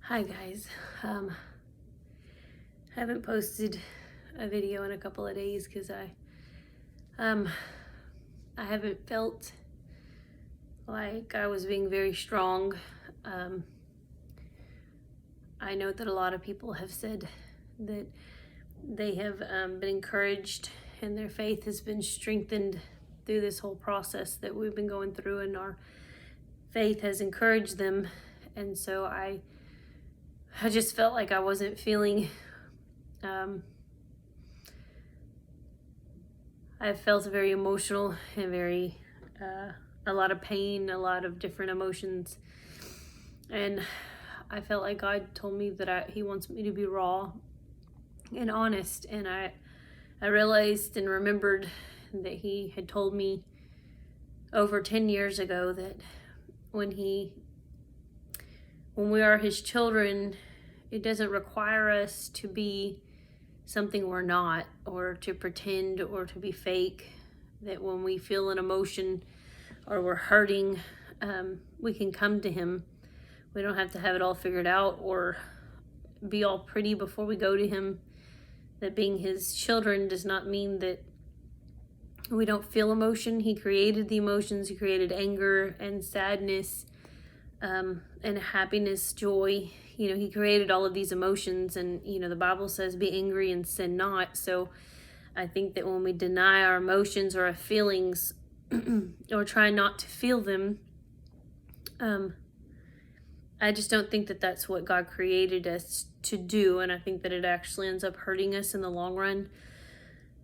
Hi guys. Um, haven't posted a video in a couple of days because um I haven't felt like I was being very strong. Um, I know that a lot of people have said that they have been encouraged and their faith has been strengthened through this whole process that we've been going through, and our faith has encouraged them. And so I just felt like I wasn't feeling um, I felt very emotional and very, a lot of pain, a lot of different emotions. And I felt like God told me that He wants me to be raw and honest. And I realized and remembered that He had told me over 10 years ago that when we are His children, it doesn't require us to be something we're not, or to pretend, or to be fake. That when we feel an emotion or we're hurting, we can come to Him. We don't have to have it all figured out or be all pretty before we go to Him. That being His children does not mean that we don't feel emotion. He created the emotions. He created anger and sadness, and happiness, joy. He created all of these emotions, and the Bible says be angry and sin not. So I think that when we deny our emotions or our feelings or try not to feel them, I just don't think that that's what God created us to do. And I think that it actually ends up hurting us in the long run.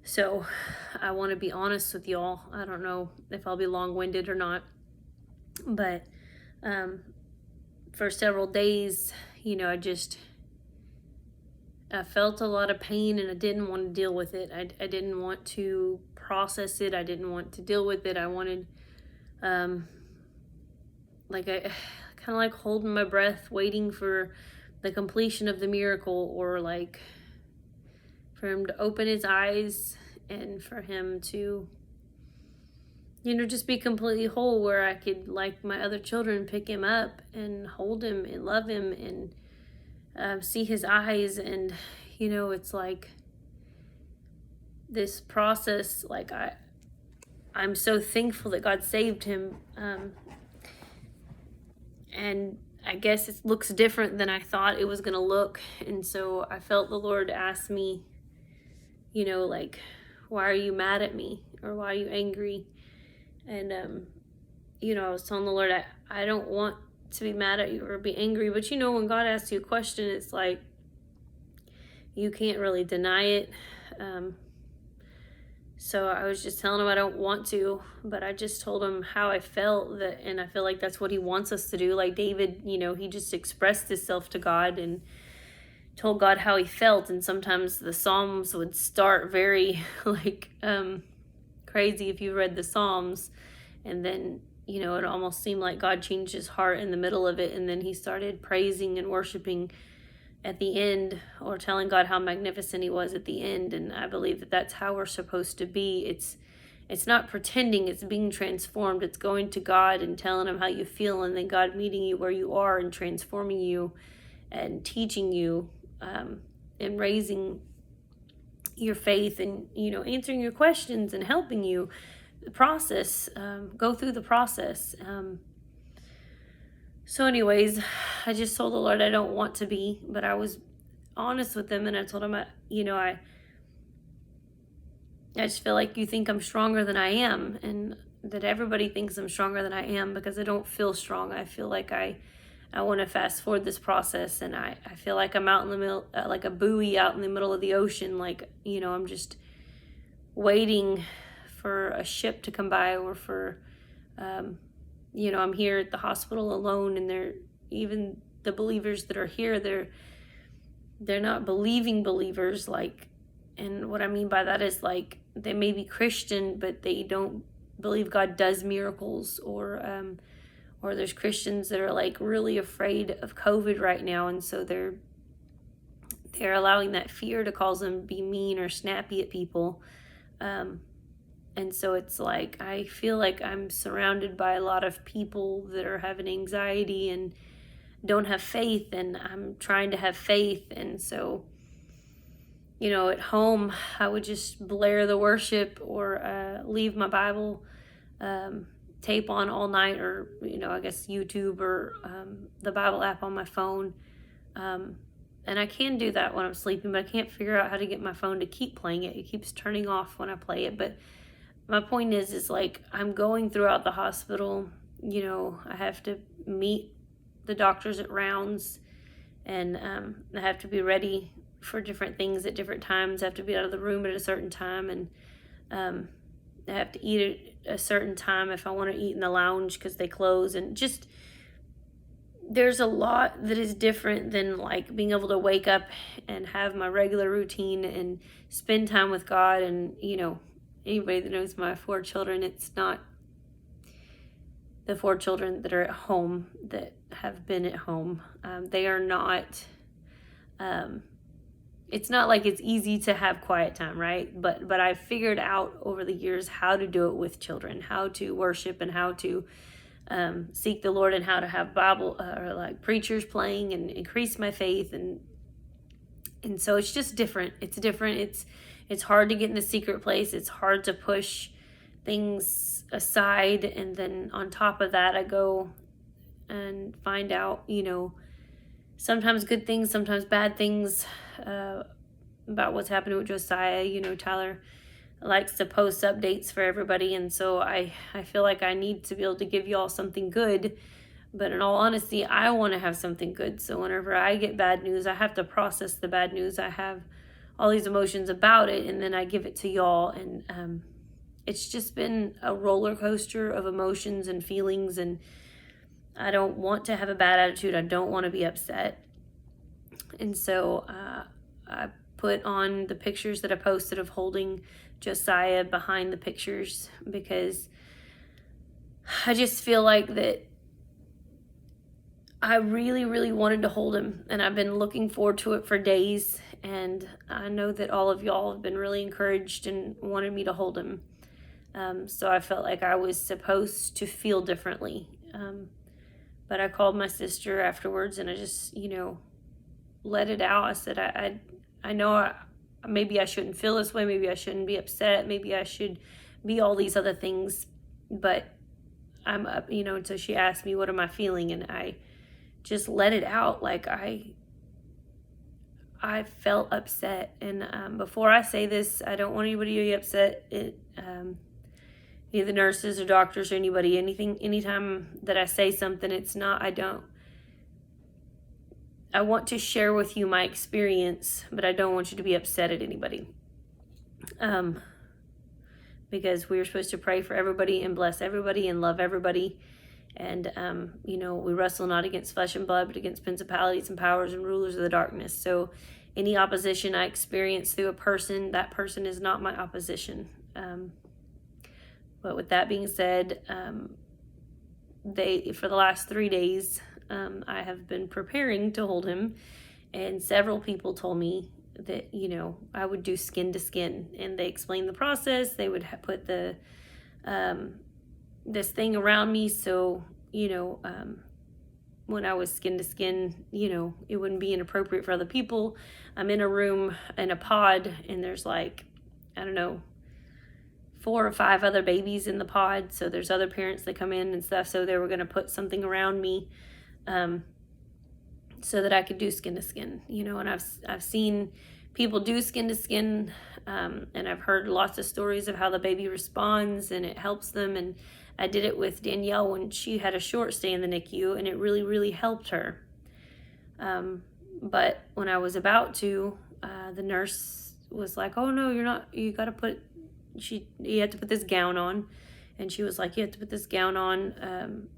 So I want to be honest with y'all. I don't know if I'll be long-winded or not, but for several days, I felt a lot of pain, and I didn't want to deal with it. I didn't want to process it. I didn't want to deal with it. I wanted, I kind of like holding my breath, waiting for the completion of the miracle, or like for Him to open His eyes and for Him to, just be completely whole, where I could, like my other children, pick Him up and hold Him and love Him and see His eyes. And it's like this process. Like I'm so thankful that God saved him, and I guess it looks different than I thought it was gonna look. And so I felt the Lord ask me, like, why are you mad at me, or why are you angry? And I was telling the Lord, I don't want to be mad at you or be angry, but when God asks you a question, it's like you can't really deny it. So I was just telling Him I don't want to, but I just told Him how I felt, and I feel like that's what He wants us to do. Like David, he just expressed himself to God and told God how he felt. And sometimes the Psalms would start very crazy if you read the Psalms, and then it almost seemed like God changed his heart in the middle of it, and then he started praising and worshiping at the end, or telling God how magnificent He was at the end. And I believe that that's how we're supposed to be. It's not pretending, it's being transformed. It's going to God and telling Him how you feel, and then God meeting you where you are and transforming you and teaching you, and raising your faith, and answering your questions and helping you process, go through the process. So anyways, I just told the Lord I don't want to be, but I was honest with Him, and I told Him, I just feel like you think I'm stronger than I am, and that everybody thinks I'm stronger than I am, because I don't feel strong. I feel like I want to fast forward this process, and I feel like I'm out in the middle, like a buoy out in the middle of the ocean. Like, I'm just waiting for a ship to come by, or for, I'm here at the hospital alone, and even the believers that are here, they're not believing believers. Like, and what I mean by that is, like, they may be Christian, but they don't believe God does miracles, or there's Christians that are like really afraid of COVID right now, and so they're allowing that fear to cause them to be mean or snappy at people. And so it's like, I feel like I'm surrounded by a lot of people that are having anxiety and don't have faith, and I'm trying to have faith. And so, at home, I would just blare the worship or leave my Bible tape on all night, or, I guess YouTube or the Bible app on my phone. And I can do that when I'm sleeping, but I can't figure out how to get my phone to keep playing it. It keeps turning off when I play it. But my point is like, I'm going throughout the hospital. I have to meet the doctors at rounds, and I have to be ready for different things at different times. I have to be out of the room at a certain time, and I have to eat at a certain time if I want to eat in the lounge because they close. And just, there's a lot that is different than like being able to wake up and have my regular routine and spend time with God. And anybody that knows my 4 children, it's not the 4 children that are at home that have been at home. They are not, it's not like it's easy to have quiet time, right? But I've figured out over the years how to do it with children, how to worship, and how to seek the Lord, and how to have Bible or like preachers playing and increase my faith. And so it's just different. It's different. It's hard to get in the secret place. It's hard to push things aside. And then on top of that, I go and find out, sometimes good things, sometimes bad things about what's happening with Josiah. Tyler likes to post updates for everybody, and so I feel like I need to be able to give y'all something good. But in all honesty, I want to have something good. So whenever I get bad news, I have to process the bad news. I have all these emotions about it, and then I give it to y'all. And it's just been a roller coaster of emotions and feelings, and I don't want to have a bad attitude. I don't want to be upset. And so I put on the pictures that I posted of holding Josiah behind the pictures, because I just feel like that I really, really wanted to hold him, and I've been looking forward to it for days. And I know that all of y'all have been really encouraged and wanted me to hold him. So I felt like I was supposed to feel differently. But I called my sister afterwards, and I just, let it out. I said, I know maybe I shouldn't feel this way. Maybe I shouldn't be upset. Maybe I should be all these other things. But I'm up, until she asked me, what am I feeling? And I just let it out. Like I felt upset. And before I say this, I don't want anybody to be upset. Any of the nurses or doctors or anybody, anytime that I say something, it's not, I want to share with you my experience, but I don't want you to be upset at anybody. Because we're supposed to pray for everybody and bless everybody and love everybody. And, we wrestle not against flesh and blood, but against principalities and powers and rulers of the darkness. So any opposition I experience through a person, that person is not my opposition. But with that being said, for the last 3 days, I have been preparing to hold him, and several people told me that, I would do skin to skin, and they explained the process. They would put the, this thing around me. So, when I was skin to skin, it wouldn't be inappropriate for other people. I'm in a room in a pod, and there's 4 or 5 other babies in the pod. So there's other parents that come in and stuff. So they were going to put something around me, so that I could do skin to skin, and I've seen people do skin to skin. And I've heard lots of stories of how the baby responds and it helps them. And I did it with Danielle when she had a short stay in the NICU, and it really, really helped her. But when I was about to, the nurse was like, oh no, you have to put this gown on. And she was like, you have to put this gown on, and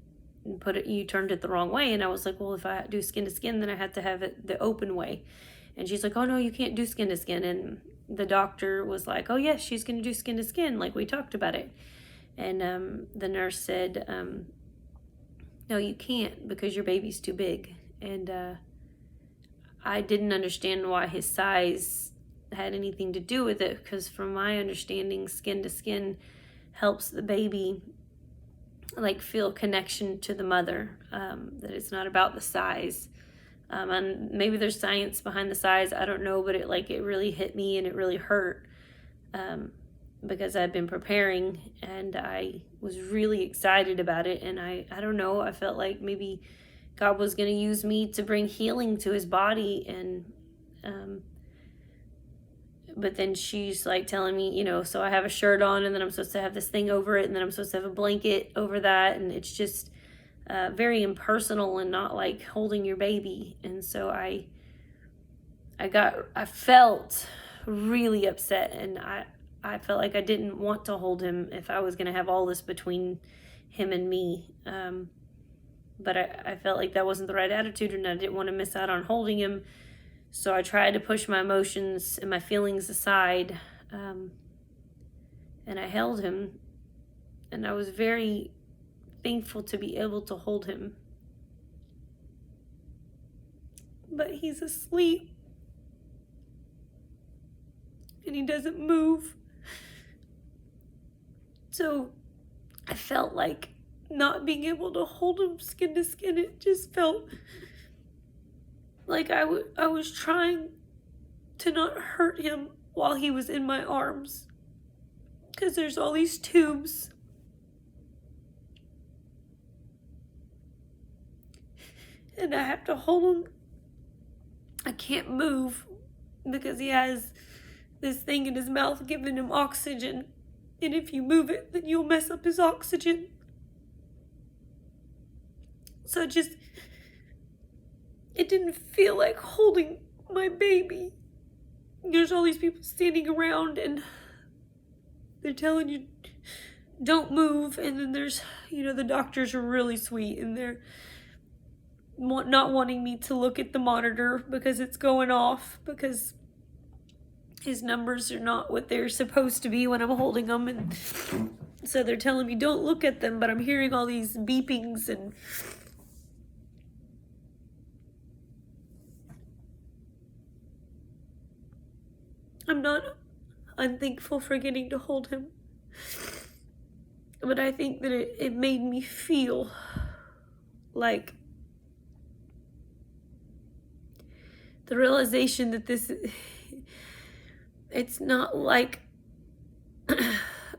you turned it the wrong way. And I was like, well, if I do skin to skin, then I have to have it the open way. And she's like, oh no, you can't do skin to skin. And the doctor was like, oh yes, she's going to do skin to skin, like we talked about it. And the nurse said, no, you can't, because your baby's too big. And I didn't understand why his size had anything to do with it, because from my understanding, skin to skin helps the baby like feel connection to the mother, that it's not about the size. And maybe there's science behind the size, I don't know, but it really hit me and it really hurt, because I've been preparing and I was really excited about it. And I don't know, I felt like maybe God was going to use me to bring healing to his body. And but then she's like telling me, so I have a shirt on and then I'm supposed to have this thing over it and then I'm supposed to have a blanket over that. And it's just very impersonal and not like holding your baby. And so I felt really upset, and I felt like I didn't want to hold him if I was going to have all this between him and me. But I felt like that wasn't the right attitude, and I didn't want to miss out on holding him. So I tried to push my emotions and my feelings aside, and I held him, and I was very thankful to be able to hold him. But he's asleep, and he doesn't move. So I felt like not being able to hold him skin to skin, it just felt like I was trying to not hurt him while he was in my arms, because there's all these tubes. And I have to hold him. I can't move because he has this thing in his mouth giving him oxygen. And if you move it, then you'll mess up his oxygen. So it didn't feel like holding my baby. There's all these people standing around and they're telling you, don't move. And then there's, the doctors are really sweet and they're not wanting me to look at the monitor because it's going off, because his numbers are not what they're supposed to be when I'm holding them. And so they're telling me don't look at them, but I'm hearing all these beepings, and I'm not unthankful for getting to hold him, but I think that it made me feel like the realization that it's not like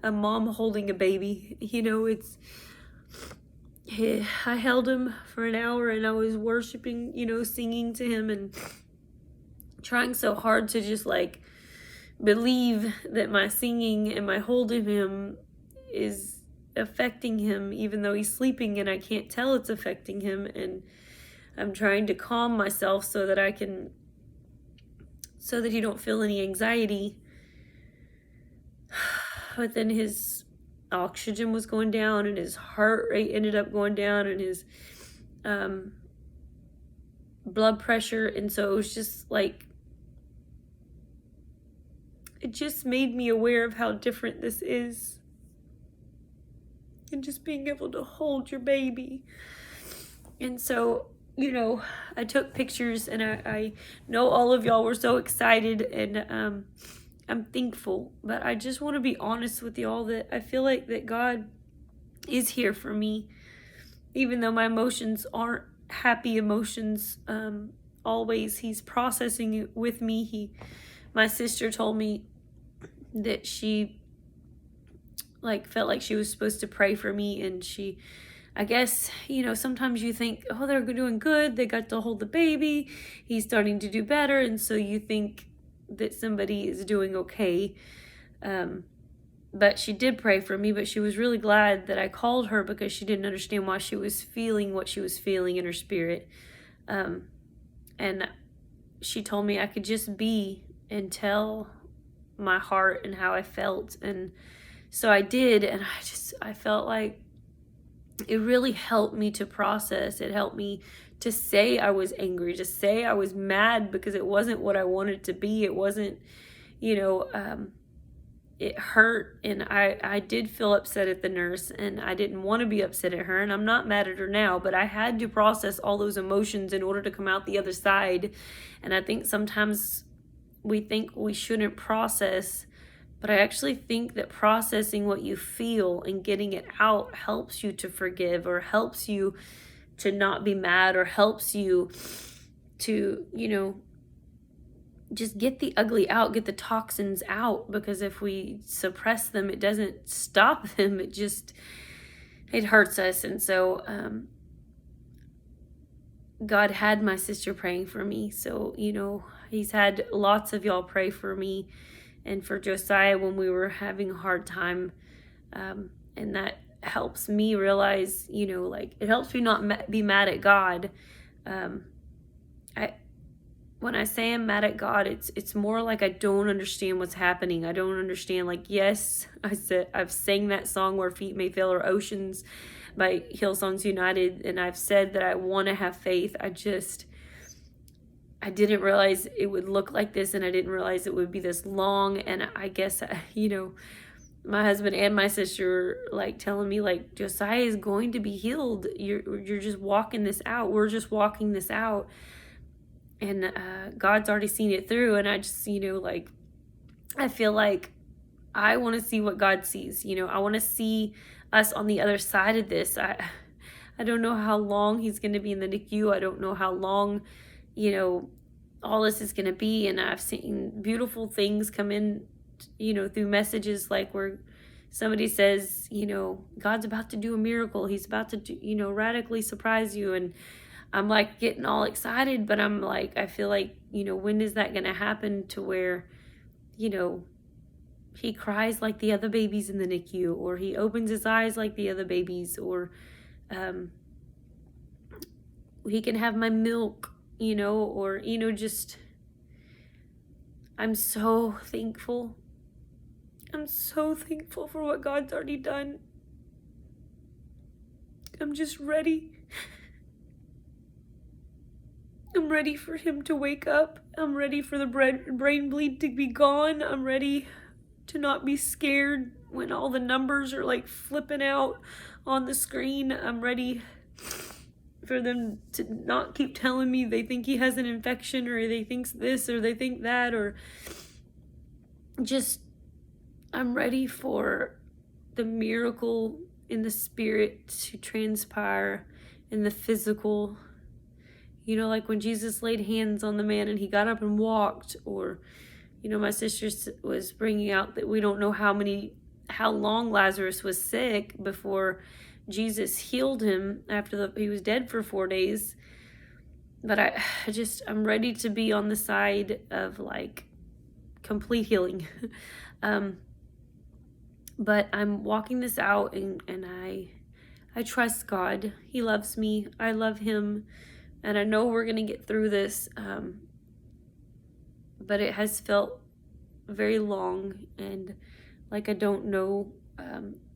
a mom holding a baby. I held him for an hour and I was worshiping, singing to him and trying so hard to just like believe that my singing and my holding him is affecting him, even though he's sleeping and I can't tell it's affecting him. And I'm trying to calm myself so that he don't feel any anxiety. But then his oxygen was going down and his heart rate ended up going down and his blood pressure. And so it was just like, it just made me aware of how different this is. And just being able to hold your baby. And so, I took pictures, and I know all of y'all were so excited, and I'm thankful. But I just want to be honest with y'all that I feel like that God is here for me, even though my emotions aren't happy emotions always. He's processing it with me. My sister told me that she felt like she was supposed to pray for me, and I guess, sometimes you think, oh, they're doing good. They got to hold the baby. He's starting to do better. And so you think that somebody is doing okay. But she did pray for me, but she was really glad that I called her because she didn't understand why she was feeling what she was feeling in her spirit. And she told me I could just be and tell my heart and how I felt. And so I did. And I felt like it really helped me to process. It helped me to say I was angry, to say I was mad because it wasn't what I wanted to be. It wasn't, it hurt. And I did feel upset at the nurse, and I didn't want to be upset at her. And I'm not mad at her now, but I had to process all those emotions in order to come out the other side. And I think sometimes we think we shouldn't process But I actually think that processing what you feel and getting it out helps you to forgive, or helps you to not be mad, or helps you to, just get the ugly out, get the toxins out. Because if we suppress them, it doesn't stop them, it hurts us. And so God had my sister praying for me. So, he's had lots of y'all pray for me and for Josiah when we were having a hard time. And that helps me realize, it helps me not be mad at God. When I say I'm mad at God, it's more like I don't understand what's happening. I don't understand. Like, yes, I've sang that song Where Feet May Fail or Oceans by Hillsongs United, and I've said that I want to have faith. I didn't realize it would look like this, and I didn't realize it would be this long. And I guess, my husband and my sister like telling me, like, Josiah is going to be healed. You're just walking this out. We're just walking this out. And God's already seen it through. And I just, I feel like I want to see what God sees. I want to see us on the other side of this. I don't know how long he's going to be in the NICU. I don't know how long, all this is going to be. And I've seen beautiful things come in, through messages like where somebody says, God's about to do a miracle. He's about to radically surprise you. And I'm like getting all excited, but I'm like, I feel like, when is that going to happen to where, he cries like the other babies in the NICU, or he opens his eyes like the other babies, or he can have my milk, or, just, I'm so thankful. I'm so thankful for what God's already done. I'm just ready. I'm ready for him to wake up. I'm ready for the brain bleed to be gone. I'm ready to not be scared when all the numbers are like flipping out on the screen. I'm ready for them to not keep telling me they think he has an infection, or they think this, or they think that, or just, I'm ready for the miracle in the spirit to transpire in the physical. Like when Jesus laid hands on the man and he got up and walked, or, my sister was bringing out that we don't know how long Lazarus was sick before Jesus healed him after he was dead for 4 days. But I'm ready to be on the side of like complete healing. But I'm walking this out, and I trust God. He loves me. I love him. And I know we're going to get through this, but it has felt very long, and like I don't know,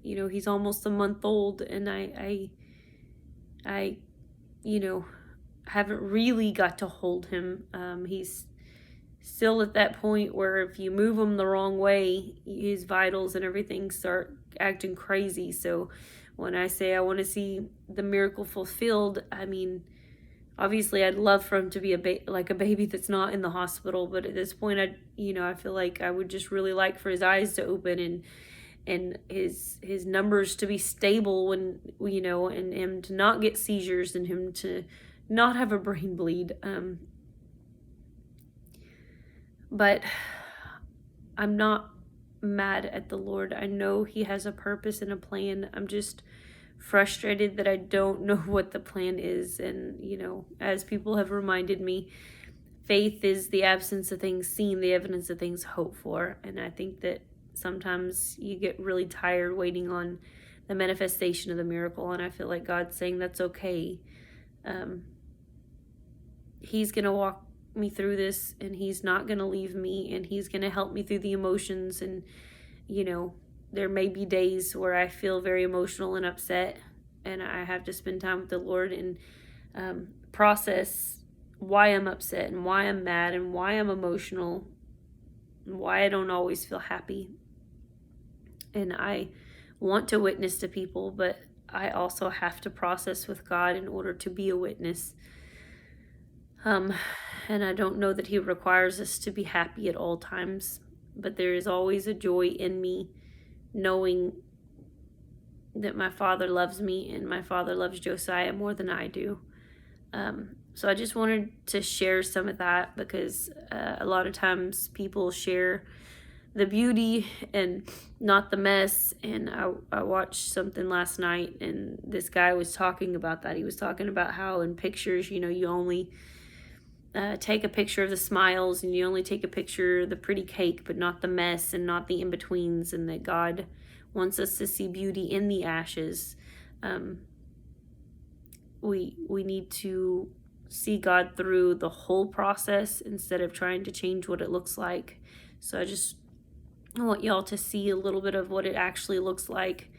he's almost a month old, and I haven't really got to hold him. He's still at that point where if you move him the wrong way, his vitals and everything start acting crazy. So when I say I want to see the miracle fulfilled, I mean, obviously I'd love for him to be a baby that's not in the hospital, but at this point I feel like I would just really like for his eyes to open, and his numbers to be stable when, and him to not get seizures, and him to not have a brain bleed. But I'm not mad at the Lord. I know he has a purpose and a plan. I'm just frustrated that I don't know what the plan is. And, as people have reminded me, faith is the absence of things seen, the evidence of things hoped for. And I think that sometimes you get really tired waiting on the manifestation of the miracle. And I feel like God's saying that's okay. He's going to walk me through this, and he's not going to leave me, and he's going to help me through the emotions. And, there may be days where I feel very emotional and upset, and I have to spend time with the Lord and process why I'm upset and why I'm mad and why I'm emotional and why I don't always feel happy. And I want to witness to people, but I also have to process with God in order to be a witness. And I don't know that he requires us to be happy at all times. but there is always a joy in me knowing that my Father loves me and my Father loves Josiah more than I do. So I just wanted to share some of that because a lot of times people share the beauty and not the mess. And I watched something last night, and this guy was talking about that. He was talking about how in pictures, you only take a picture of the smiles, and you only take a picture of the pretty cake, but not the mess and not the in-betweens, and that God wants us to see beauty in the ashes. We need to see God through the whole process instead of trying to change what it looks like. So I want y'all to see a little bit of what it actually looks like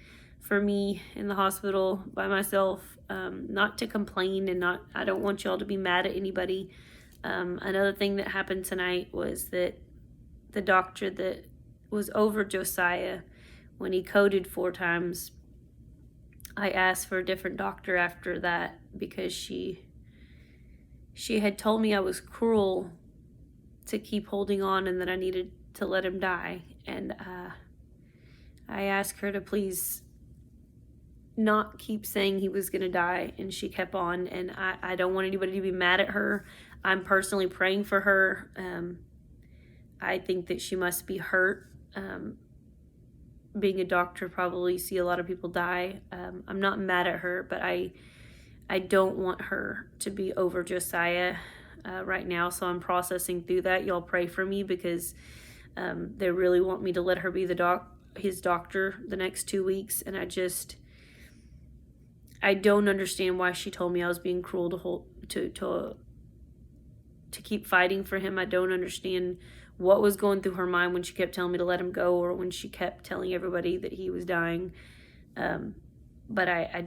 for me in the hospital by myself. Not to complain, and I don't want y'all to be mad at anybody. Another thing that happened tonight was that the doctor that was over Josiah, when he coded 4 times, I asked for a different doctor after that because she had told me I was cruel to keep holding on and that I needed to let him die. And I asked her to please not keep saying he was going to die, and she kept on. And I don't want anybody to be mad at her. I'm personally praying for her. I think that she must be hurt. Being a doctor, probably see a lot of people die. I'm not mad at her, but I don't want her to be over Josiah right now, so I'm processing through that. Y'all pray for me because they really want me to let her be his doctor the next 2 weeks, and I don't understand why she told me I was being cruel to keep fighting for him. I don't understand what was going through her mind when she kept telling me to let him go, or when she kept telling everybody that he was dying. But I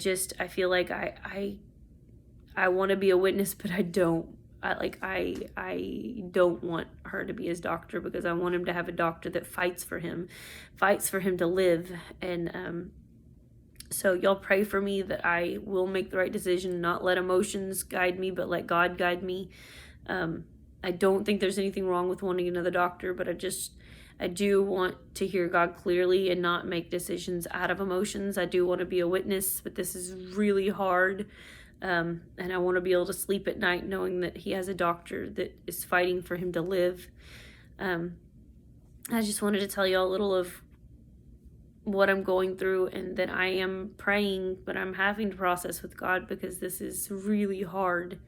feel like I want to be a witness, but I don't. I don't want her to be his doctor because I want him to have a doctor that fights for him to live. And so y'all pray for me that I will make the right decision, not let emotions guide me, but let God guide me. I don't think there's anything wrong with wanting another doctor, but I do want to hear God clearly and not make decisions out of emotions. I do want to be a witness, but this is really hard. And I want to be able to sleep at night knowing that he has a doctor that is fighting for him to live. I just wanted to tell you a little of what I'm going through, and that I am praying, but I'm having to process with God because this is really hard.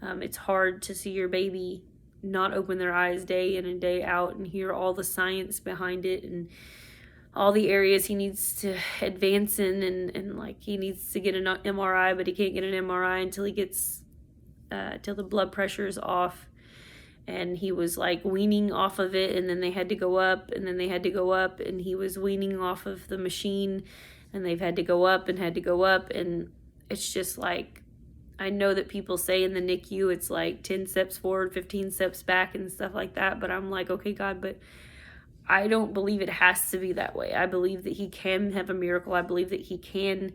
It's hard to see your baby not open their eyes day in and day out and hear all the science behind it and all the areas he needs to advance in, and like he needs to get an MRI, but he can't get an MRI until he gets till the blood pressure is off. And he was like weaning off of it, and then they had to go up, and then they had to go up, and he was weaning off of the machine, and they've had to go up and had to go up. And it's just like, I know that people say in the NICU it's like 10 steps forward, 15 steps back and stuff like that, but I'm like, okay, God, but I don't believe it has to be that way. I believe that he can have a miracle. I believe that he can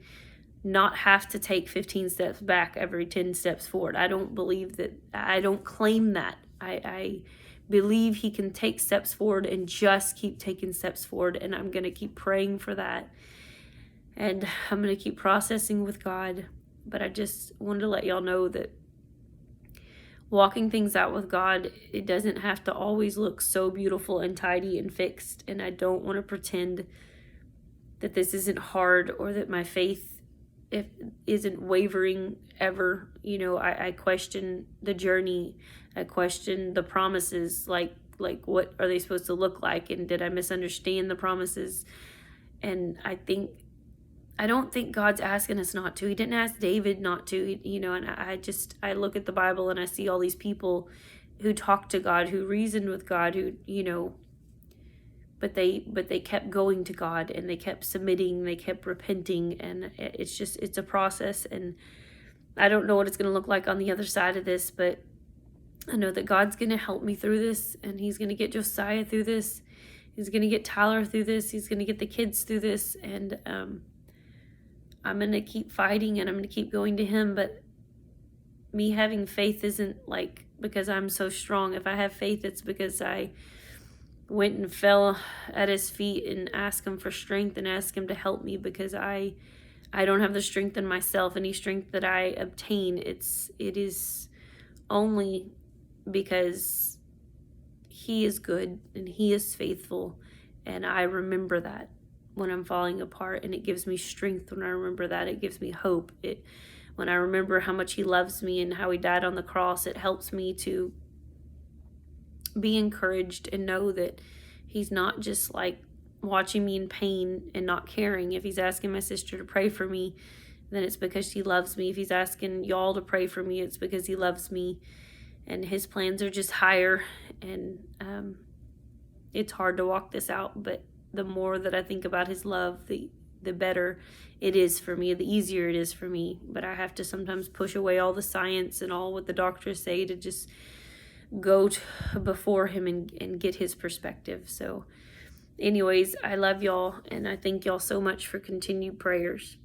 not have to take 15 steps back every 10 steps forward. I don't believe that. I don't claim that. I believe he can take steps forward and just keep taking steps forward, and I'm going to keep praying for that. And I'm going to keep processing with God. But I just wanted to let y'all know that walking things out with God, it doesn't have to always look so beautiful and tidy and fixed. And I don't want to pretend that this isn't hard or that my faith isn't wavering ever. You know, I question the journey. I question the promises, like what are they supposed to look like? And did I misunderstand the promises? And I don't think God's asking us not to. He didn't ask David not to, you know, and I look at the Bible and I see all these people who talked to God, who reasoned with God, who, you know, but they kept going to God, and they kept submitting, they kept repenting, and it's a process. And I don't know what it's going to look like on the other side of this, but I know that God's going to help me through this, and he's going to get Josiah through this. He's going to get Tyler through this. He's going to get the kids through this. And I'm going to keep fighting, and I'm going to keep going to him. But me having faith isn't like because I'm so strong. If I have faith, it's because I went and fell at his feet and asked him for strength and asked him to help me, because I don't have the strength in myself. Any strength that I obtain, it is only because he is good and he is faithful, and I remember that when I'm falling apart, and it gives me strength when I remember that. It gives me hope. When I remember how much he loves me and how he died on the cross, it helps me to be encouraged and know that he's not just like watching me in pain and not caring. If he's asking my sister to pray for me, then it's because he loves me. If he's asking y'all to pray for me, it's because he loves me, and his plans are just higher. And it's hard to walk this out, but the more that I think about his love, the better it is for me, the easier it is for me. But I have to sometimes push away all the science and all what the doctors say to just go before him and get his perspective. So anyways, I love y'all, and I thank y'all so much for continued prayers.